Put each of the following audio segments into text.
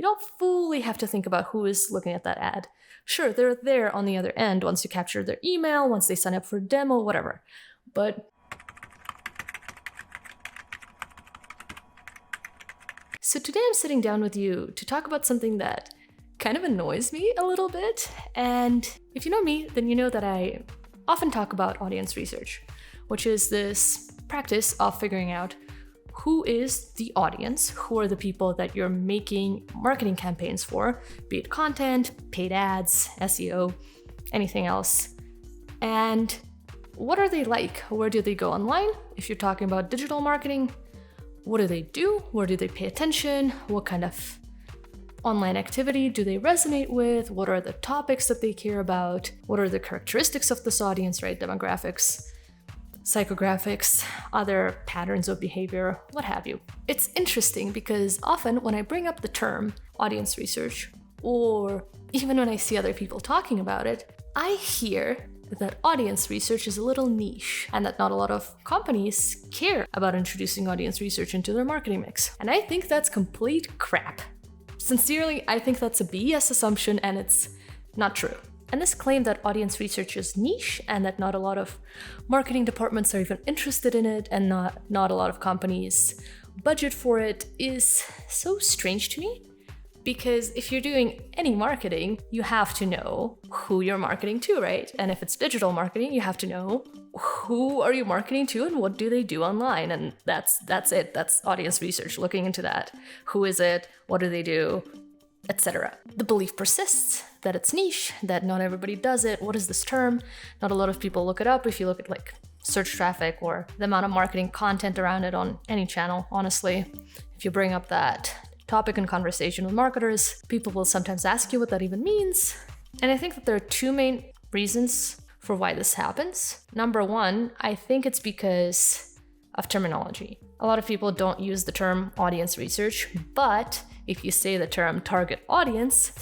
You don't fully have to think about who is looking at that ad. Sure, they're there on the other end once you capture their email, once they sign up for a demo, whatever. But so today I'm sitting down with you to talk about something that kind of annoys me a little bit. And if you know me, then you know that I often talk about audience research, which is this practice of figuring out who is the audience, who are the people that you're making marketing campaigns for, be it content, paid ads, SEO, anything else. And what are they like? Where do they go online? If you're talking about digital marketing, what do they do? Where do they pay attention? What kind of online activity do they resonate with? What are the topics that they care about? What are the characteristics of this audience, right? Demographics, psychographics, other patterns of behavior, what have you. It's interesting because often when I bring up the term audience research, or even when I see other people talking about it, I hear that audience research is a little niche and that not a lot of companies care about introducing audience research into their marketing mix. And I think that's complete crap. Sincerely, I think that's a BS assumption and it's not true. And this claim that audience research is niche and that not a lot of marketing departments are even interested in it and not a lot of companies budget for it is so strange to me. Because if you're doing any marketing, you have to know who you're marketing to, right? And if it's digital marketing, you have to know who are you marketing to and what do they do online. And that's it. That's audience research, looking into that. Who is it? What do they do? Etc. The belief persists that it's niche, that not everybody does it. What is this term? Not a lot of people look it up. If you look at like search traffic or the amount of marketing content around it on any channel, honestly, if you bring up that topic in conversation with marketers, people will sometimes ask you what that even means. And I think that there are two main reasons for why this happens. Number one, I think it's because of terminology. A lot of people don't use the term audience research, but if you say the term target audience,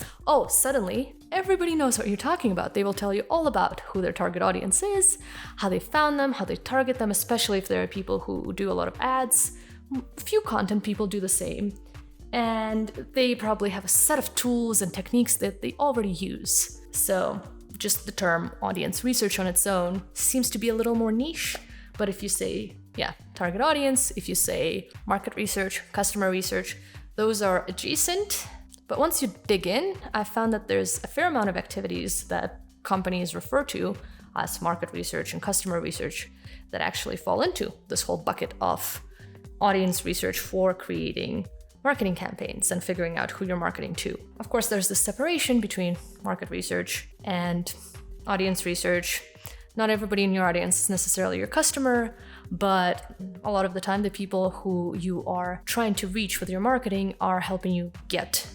suddenly everybody knows what you're talking about. They will tell you all about who their target audience is, how they found them, how they target them, especially if there are people who do a lot of ads. Few content people do the same. And they probably have a set of tools and techniques that they already use. So just the term audience research on its own seems to be a little more niche. But if you say, target audience, if you say market research, customer research, those are adjacent. But once you dig in, I found that there's a fair amount of activities that companies refer to as market research and customer research that actually fall into this whole bucket of audience research for creating marketing campaigns and figuring out who you're marketing to. Of course, there's this separation between market research and audience research. Not everybody in your audience is necessarily your customer, but a lot of the time, the people who you are trying to reach with your marketing are helping you get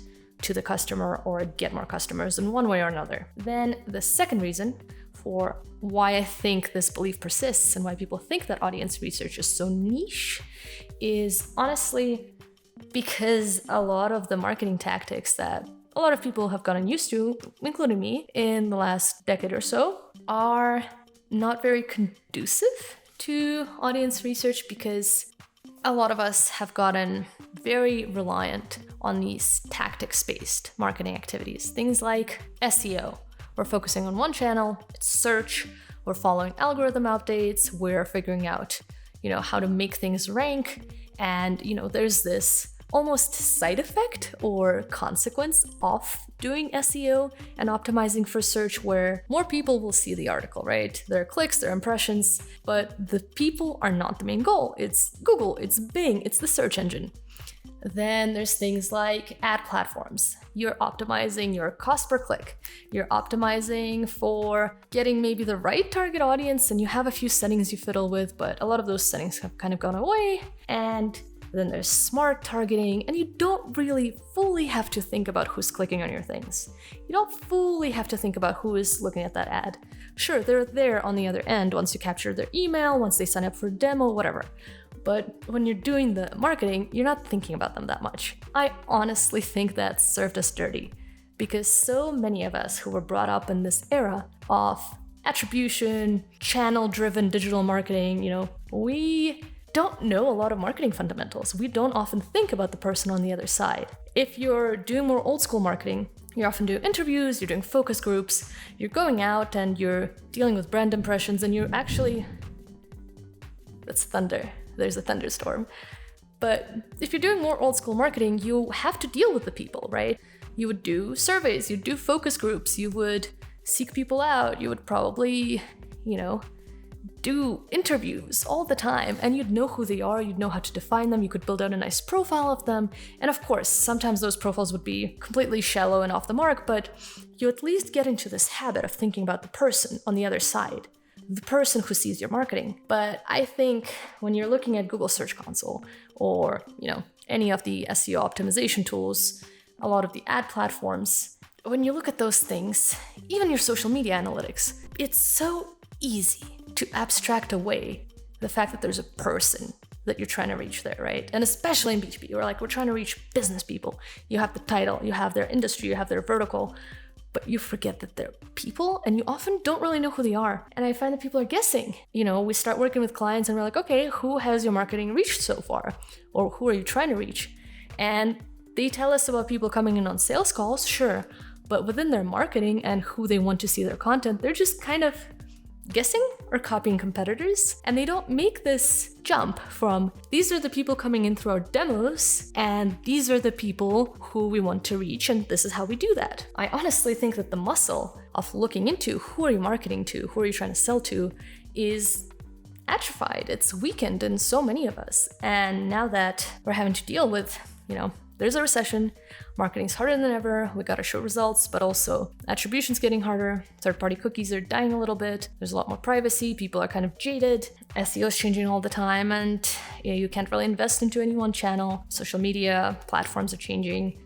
to the customer or get more customers in one way or another. Then the second reason for why I think this belief persists and why people think that audience research is so niche is honestly because a lot of the marketing tactics that a lot of people have gotten used to, including me, in the last decade or so, are not very conducive to audience research because a lot of us have gotten very reliant on these tactics-based marketing activities. Things like SEO. We're focusing on one channel, it's search, we're following algorithm updates, we're figuring out, how to make things rank, and, there's this almost side effect or consequence of doing SEO and optimizing for search where more people will see the article, right? There are clicks, there are impressions, but the people are not the main goal. It's Google, it's Bing, it's the search engine. Then there's things like ad platforms. You're optimizing your cost per click. You're optimizing for getting maybe the right target audience, and you have a few settings you fiddle with, but a lot of those settings have kind of gone away. And then there's smart targeting, and you don't really fully have to think about who's clicking on your things. You don't fully have to think about who is looking at that ad. Sure, they're there on the other end once you capture their email, once they sign up for a demo, whatever. But when you're doing the marketing, you're not thinking about them that much. I honestly think that served us dirty because so many of us who were brought up in this era of attribution, channel-driven digital marketing, we don't know a lot of marketing fundamentals. We don't often think about the person on the other side. If you're doing more old school marketing, you're often doing interviews, you're doing focus groups, you're going out and you're dealing with brand impressions, and you're actually... That's thunder. There's a thunderstorm. But if you're doing more old school marketing, you have to deal with the people, right? You would do surveys, you'd do focus groups, you would seek people out, you would probably, do interviews all the time, and you'd know who they are, you'd know how to define them, you could build out a nice profile of them. And of course, sometimes those profiles would be completely shallow and off the mark, but you at least get into this habit of thinking about the person on the other side, the person who sees your marketing. But I think when you're looking at Google Search Console or, any of the SEO optimization tools, a lot of the ad platforms, when you look at those things, even your social media analytics, it's so easy to abstract away the fact that there's a person that you're trying to reach there, right? And especially in B2B, we're trying to reach business people. You have the title, you have their industry, you have their vertical, but you forget that they're people, and you often don't really know who they are. And I find that people are guessing. We start working with clients and we're like, okay, who has your marketing reached so far? Or who are you trying to reach? And they tell us about people coming in on sales calls, sure, but within their marketing and who they want to see their content, they're just kind of guessing or copying competitors. And they don't make this jump from, these are the people coming in through our demos, and these are the people who we want to reach, and this is how we do that. I honestly think that the muscle of looking into who are you marketing to, who are you trying to sell to, is atrophied. It's weakened in so many of us. And now that we're having to deal with, there's a recession, marketing's harder than ever, we gotta show results, but also attribution's getting harder, third-party cookies are dying a little bit, there's a lot more privacy, people are kind of jaded, SEO's changing all the time, and you can't really invest into any one channel, social media platforms are changing.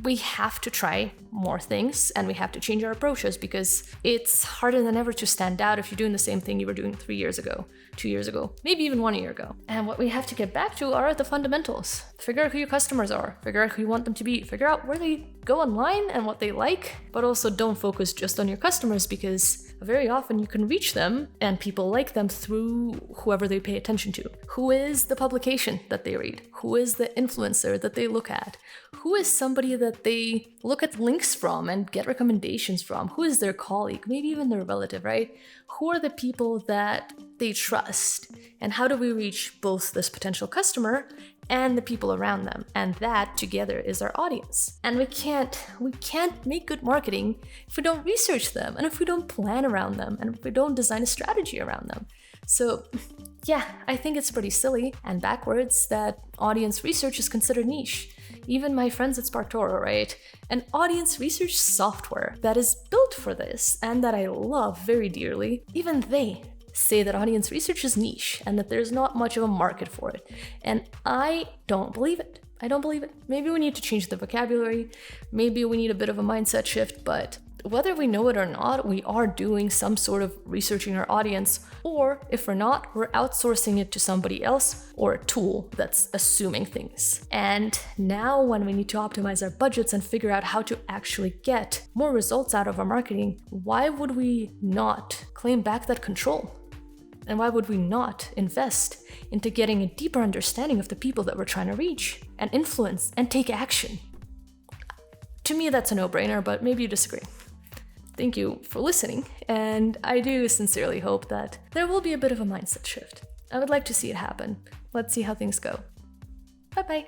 We have to try more things, and we have to change our approaches, because it's harder than ever to stand out if you're doing the same thing you were doing 3 years ago, 2 years ago, maybe even 1 year ago. And what we have to get back to are the fundamentals. Figure out who your customers are, figure out who you want them to be, figure out where they go online and what they like, but also don't focus just on your customers, because very often you can reach them and people like them through whoever they pay attention to. Who is the publication that they read? Who is the influencer that they look at? Who is somebody that they look at links from and get recommendations from? Who is their colleague? Maybe even their relative, right? Who are the people that they trust? And how do we reach both this potential customer and the people around them? And that together is our audience. And we can't make good marketing if we don't research them, and if we don't plan around them, and if we don't design a strategy around them. So yeah, I think it's pretty silly and backwards that audience research is considered niche. Even my friends at SparkToro, right? An audience research software that is built for this and that I love very dearly, even they say that audience research is niche and that there's not much of a market for it. And I don't believe it. I don't believe it. Maybe we need to change the vocabulary. Maybe we need a bit of a mindset shift, but whether we know it or not, we are doing some sort of researching our audience, or if we're not, we're outsourcing it to somebody else or a tool that's assuming things. And now when we need to optimize our budgets and figure out how to actually get more results out of our marketing, why would we not claim back that control? And why would we not invest into getting a deeper understanding of the people that we're trying to reach and influence and take action? To me, that's a no-brainer, but maybe you disagree. Thank you for listening, and I do sincerely hope that there will be a bit of a mindset shift. I would like to see it happen. Let's see how things go. Bye-bye.